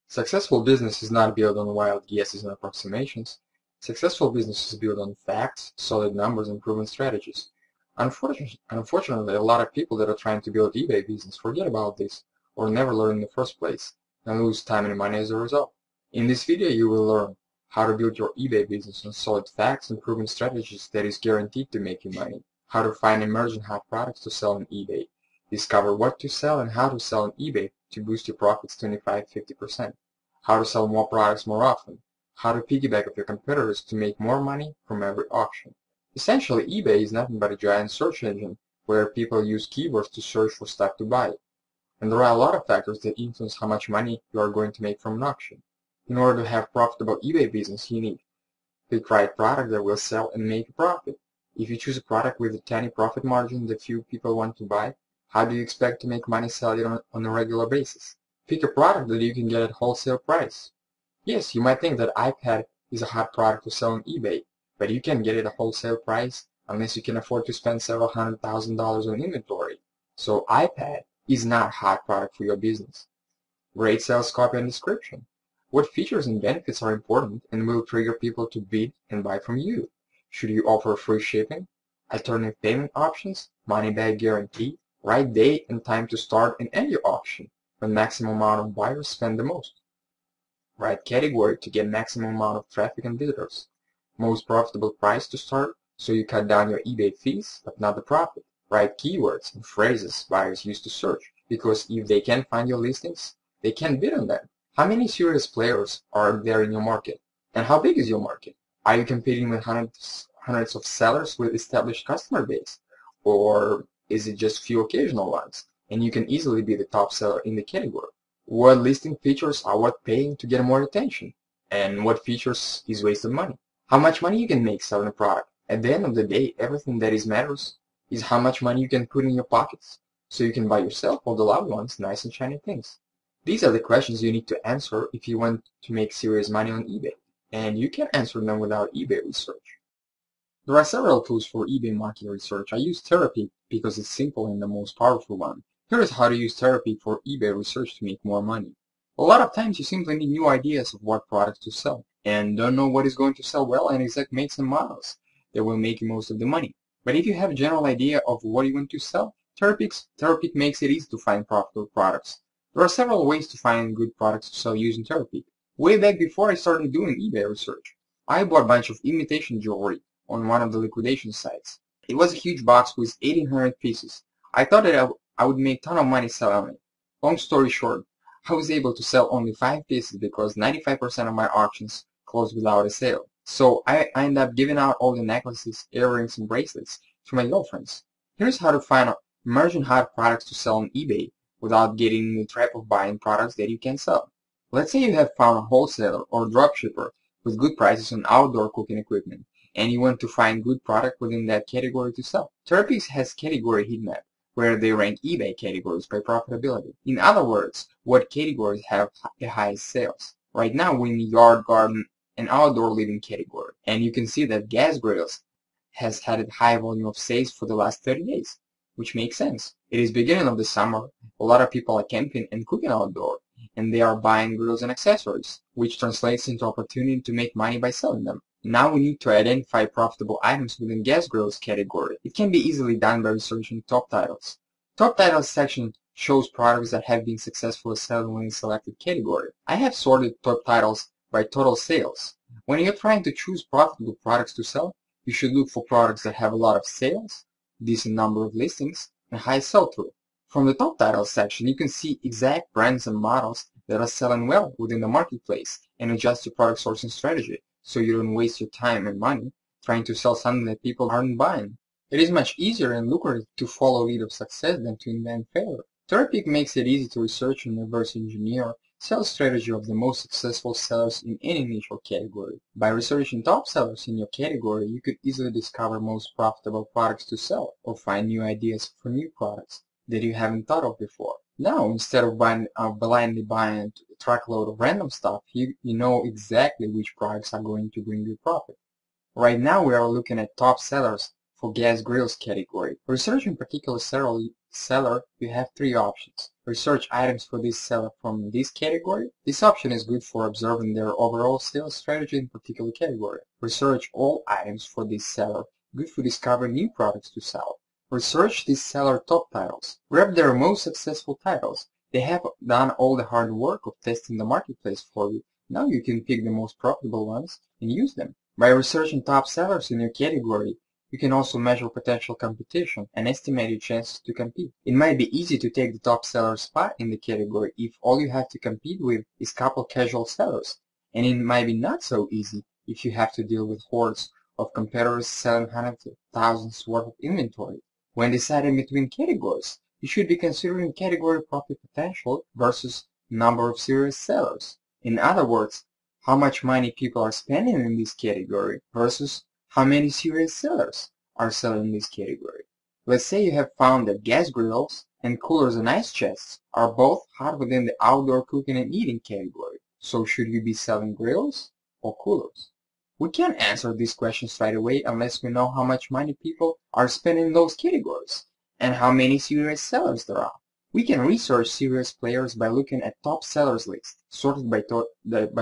Successful business is not built on wild guesses and approximations. Successful business is built on facts, solid numbers, and proven strategies. Unfortunately, a lot of people that are trying to build eBay business forget about this or never learn in the first place and lose time and money as a result. In this video, you will learn how to build your eBay business on solid facts and proven strategies that is guaranteed to make you money, how to find emerging hot products to sell on eBay, discover what to sell and how to sell on eBay to boost your profits 25–50%. How to sell more products more often, how to piggyback off your competitors to make more money from every auction. Essentially, eBay is nothing but a giant search engine where people use keywords to search for stuff to buy. And there are a lot of factors that influence how much money you are going to make from an auction. In order to have profitable eBay business, you need to pick right product that will sell and make a profit. If you choose a product with a tiny profit margin that few people want to buy, how do you expect to make money selling it on a regular basis? Pick a product that you can get at wholesale price. Yes, you might think that iPad is a hot product to sell on eBay, but you can get it at wholesale price unless you can afford to spend several $100,000 on inventory. So iPad is not a hot product for your business. Great sales copy and description. What features and benefits are important and will trigger people to bid and buy from you? Should you offer free shipping, alternative payment options, money back guarantee, right date and time to start and end your auction when maximum amount of buyers spend the most? Right category to get maximum amount of traffic and visitors. Most profitable price to start so you cut down your eBay fees but not the profit. Right keywords and phrases buyers use to search because if they can't find your listings, they can't bid on them. How many serious players are there in your market? And how big is your market? Are you competing with hundreds of sellers with established customer base? Or is it just few occasional ones? And you can easily be the top seller in the category. What listing features are worth paying to get more attention? And what features is wasted money? How much money you can make selling a product? At the end of the day, everything that matters is how much money you can put in your pockets so you can buy yourself or the loved ones nice and shiny things. These are the questions you need to answer if you want to make serious money on eBay, and you can answer them without eBay research. There are several tools for eBay market research. I use Therapy because it's simple and the most powerful one. Here is how to use Therapy for eBay research to make more money. A lot of times you simply need new ideas of what products to sell and don't know what is going to sell well and exact makes and models that will make you most of the money. But if you have a general idea of what you want to sell, Therapy makes it easy to find profitable products. There are several ways to find good products to sell using Therapy. Way back before I started doing eBay research, I bought a bunch of imitation jewelry on one of the liquidation sites. It was a huge box with 1,800 pieces. I thought that I would make a ton of money selling it. Long story short, I was able to sell only 5 pieces because 95% of my auctions closed without a sale. So I ended up giving out all the necklaces, earrings, and bracelets to my girlfriends. Here's how to find emerging hot products to sell on eBay without getting in the trap of buying products that you can't sell. Let's say you have found a wholesaler or dropshipper with good prices on outdoor cooking equipment, and you want to find good product within that category to sell. Therapy has category heatmap, where they rank eBay categories by profitability. In other words, what categories have the highest sales. Right now we're in the yard, garden, and outdoor living category, and you can see that gas grills has had a high volume of sales for the last 30 days, which makes sense. It is beginning of the summer, a lot of people are camping and cooking outdoor, and they are buying grills and accessories, which translates into opportunity to make money by selling them. Now we need to identify profitable items within gas grills category. It can be easily done by researching top titles. Top titles section shows products that have been successfully selling within selected category. I have sorted top titles by total sales. When you're trying to choose profitable products to sell, you should look for products that have a lot of sales, decent number of listings, and high sell-through. From the top titles section, you can see exact brands and models that are selling well within the marketplace and adjust your product sourcing strategy so you don't waste your time and money trying to sell something that people aren't buying. It is much easier and lucrative to follow lead of success than to invent failure. Therapy makes it easy to research and reverse engineer sales strategy of the most successful sellers in any niche or category. By researching top sellers in your category, you could easily discover most profitable products to sell or find new ideas for new products that you haven't thought of before. Now, instead of blindly buying a truckload of random stuff, you know exactly which products are going to bring you profit. Right now, we are looking at top sellers for gas grills category. Researching particular seller, you have three options. Research items for this seller from this category. This option is good for observing their overall sales strategy in particular category. Research all items for this seller. Good for discovering new products to sell. Research this seller top titles. Grab their most successful titles. They have done all the hard work of testing the marketplace for you. Now you can pick the most profitable ones and use them. By researching top sellers in your category, you can also measure potential competition and estimate your chances to compete. It might be easy to take the top seller spot in the category if all you have to compete with is a couple casual sellers, and it might be not so easy if you have to deal with hordes of competitors selling hundreds of thousands worth of inventory. When deciding between categories, you should be considering category profit potential versus number of serious sellers. In other words, how much money people are spending in this category versus how many serious sellers are selling in this category. Let's say you have found that gas grills and coolers and ice chests are both hot within the outdoor cooking and eating category. So should you be selling grills or coolers? We can't answer these questions right away unless we know how much money people are spending in those categories and how many serious sellers there are. We can research serious players by looking at top sellers list, sorted by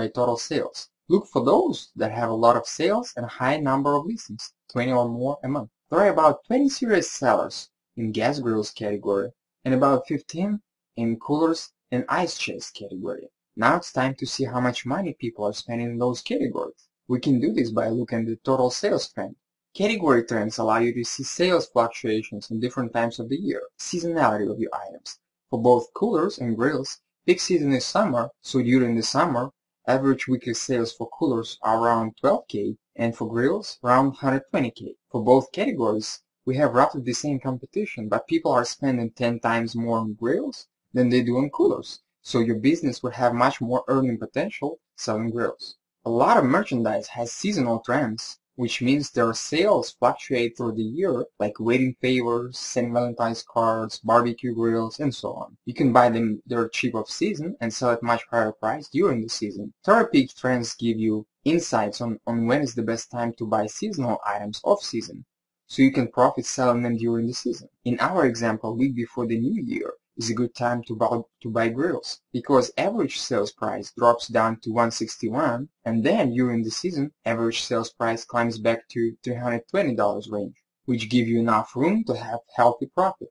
total sales. Look for those that have a lot of sales and a high number of listings, 20 or more a month. There are about 20 serious sellers in gas grills category and about 15 in coolers and ice chest category. Now it's time to see how much money people are spending in those categories. We can do this by looking at the total sales trend. Category trends allow you to see sales fluctuations in different times of the year, seasonality of your items. For both coolers and grills, peak season is summer, so during the summer, average weekly sales for coolers are around 12K and for grills around 120K. For both categories, we have roughly the same competition, but people are spending 10 times more on grills than they do on coolers, so your business would have much more earning potential selling grills. A lot of merchandise has seasonal trends, which means their sales fluctuate through the year, like wedding favors, St. Valentine's cards, barbecue grills, and so on. You can buy them dirt cheap off season and sell at much higher price during the season. Therapeutic trends give you insights on when is the best time to buy seasonal items off season, so you can profit selling them during the season. In our example, a week before the new year is a good time to buy grills because average sales price drops down to $161 and then during the season average sales price climbs back to $320 range, which give you enough room to have healthy profit.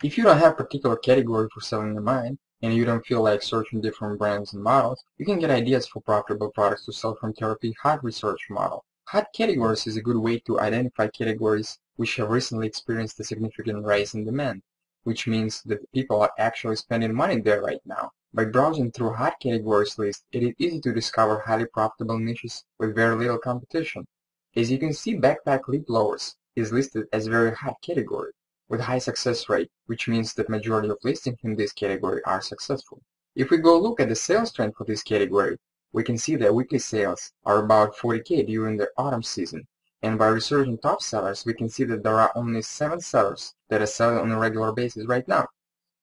If you don't have a particular category for selling in mind and you don't feel like searching different brands and models, you can get ideas for profitable products to sell from Therapy Hot Research Model. Hot categories is a good way to identify categories which have recently experienced a significant rise in demand, which means that people are actually spending money there right now. By browsing through hot categories list, it is easy to discover highly profitable niches with very little competition. As you can see, backpack lid blowers is listed as a very hot category with high success rate, which means that majority of listings in this category are successful. If we go look at the sales trend for this category, we can see that weekly sales are about 40K during the autumn season, and by researching top sellers, we can see that there are only 7 sellers that are selling on a regular basis right now.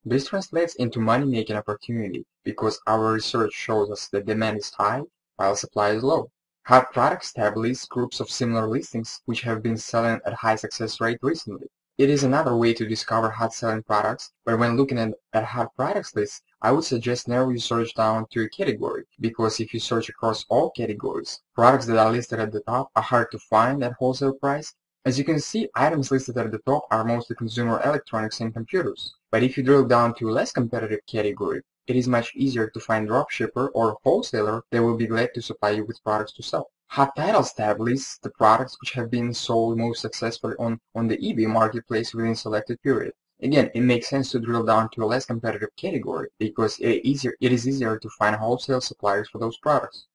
This translates into money-making opportunity because our research shows us that demand is high while supply is low. Hot products tab lists groups of similar listings which have been selling at high success rate recently. It is another way to discover hot-selling products, but when looking at hot products lists, I would suggest narrow your search down to a category, because if you search across all categories, products that are listed at the top are hard to find at wholesale price. As you can see, items listed at the top are mostly consumer electronics and computers. But if you drill down to a less competitive category, it is much easier to find dropshipper or wholesaler that will be glad to supply you with products to sell. Hot Titles tab lists the products which have been sold most successfully on the eBay marketplace within selected period. Again, it makes sense to drill down to a less competitive category because it is easier to find wholesale suppliers for those products.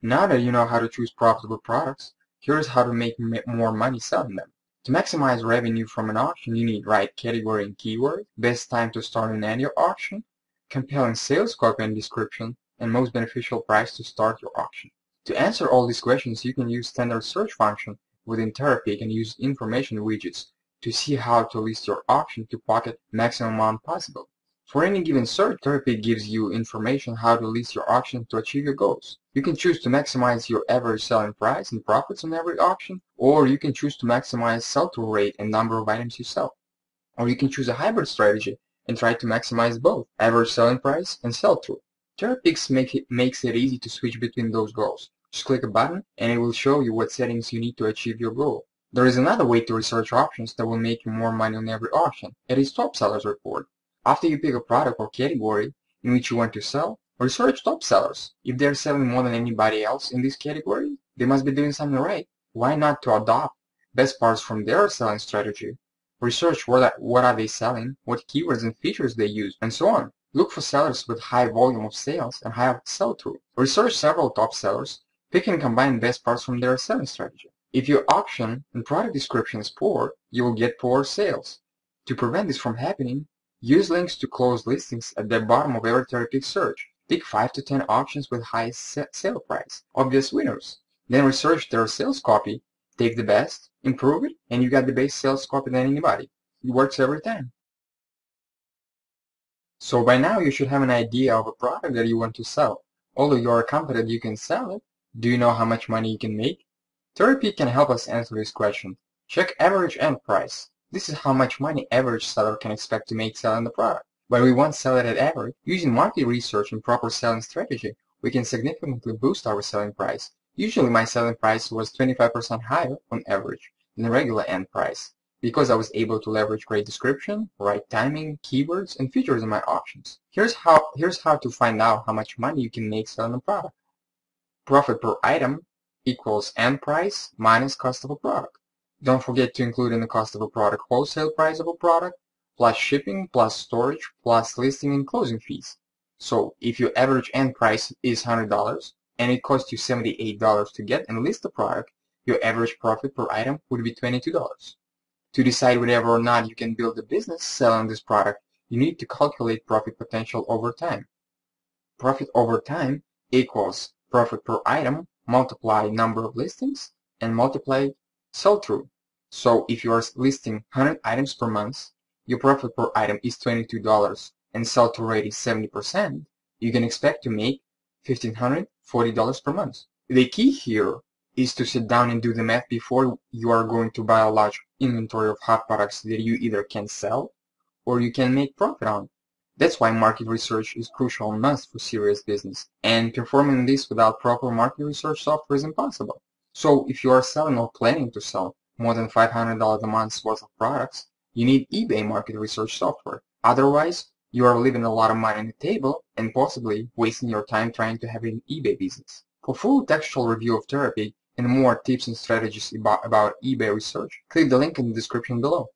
Now that you know how to choose profitable products, here's how to make more money selling them. To maximize revenue from an auction, you need right category and keyword, best time to start an annual auction, compelling sales copy and description, and most beneficial price to start your auction. To answer all these questions, you can use standard search function within Therapeutic and use information widgets to see how to list your auction to pocket maximum amount possible. For any given search, Therapy gives you information how to list your auction to achieve your goals. You can choose to maximize your average selling price and profits on every auction, or you can choose to maximize sell-through rate and number of items you sell. Or you can choose a hybrid strategy and try to maximize both average selling price and sell-through. Therapix makes it easy to switch between those goals. Just click a button and it will show you what settings you need to achieve your goal. There is another way to research options that will make you more money on every auction. It is Top Sellers Report. After you pick a product or category in which you want to sell, research top sellers. If they are selling more than anybody else in this category, they must be doing something right. Why not to adopt best parts from their selling strategy? Research what are they selling, what keywords and features they use, and so on. Look for sellers with high volume of sales and high sell-through. Research several top sellers. Pick and combine best parts from their selling strategy. If your auction and product description is poor, you will get poor sales. To prevent this from happening, use links to closed listings at the bottom of every Therapix search. Pick 5 to 10 auctions with high sale price, obvious winners. Then research their sales copy. Take the best, improve it, and you got the best sales copy than anybody. It works every time. So by now you should have an idea of a product that you want to sell. Although you are confident you can sell it, do you know how much money you can make? Therapy can help us answer this question. Check average end price. This is how much money average seller can expect to make selling the product. But we want to sell it at average. Using market research and proper selling strategy, we can significantly boost our selling price. Usually my selling price was 25% higher on average than the regular end price, because I was able to leverage great description, right timing, keywords, and features in my auctions. Here's how to find out how much money you can make selling a product. Profit per item equals end price minus cost of a product. Don't forget to include in the cost of a product wholesale price of a product, plus shipping, plus storage, plus listing and closing fees. So if your average end price is $100 and it costs you $78 to get and list the product, your average profit per item would be $22. To decide whether or not you can build a business selling this product, you need to calculate profit potential over time. Profit over time equals profit per item multiply number of listings and multiply sell-through. So if you are listing 100 items per month, your profit per item is $22 and sell-through rate is 70%, you can expect to make $1,540 per month. The key here is to sit down and do the math before you are going to buy a large inventory of hot products that you either can sell or you can make profit on. That's why market research is crucial and must for serious business, and performing this without proper market research software is impossible. So if you are selling or planning to sell more than $500 a month's worth of products, you need eBay market research software. Otherwise, you are leaving a lot of money on the table and possibly wasting your time trying to have an eBay business. For full textual review of Therapy and more tips and strategies about eBay research, click the link in the description below.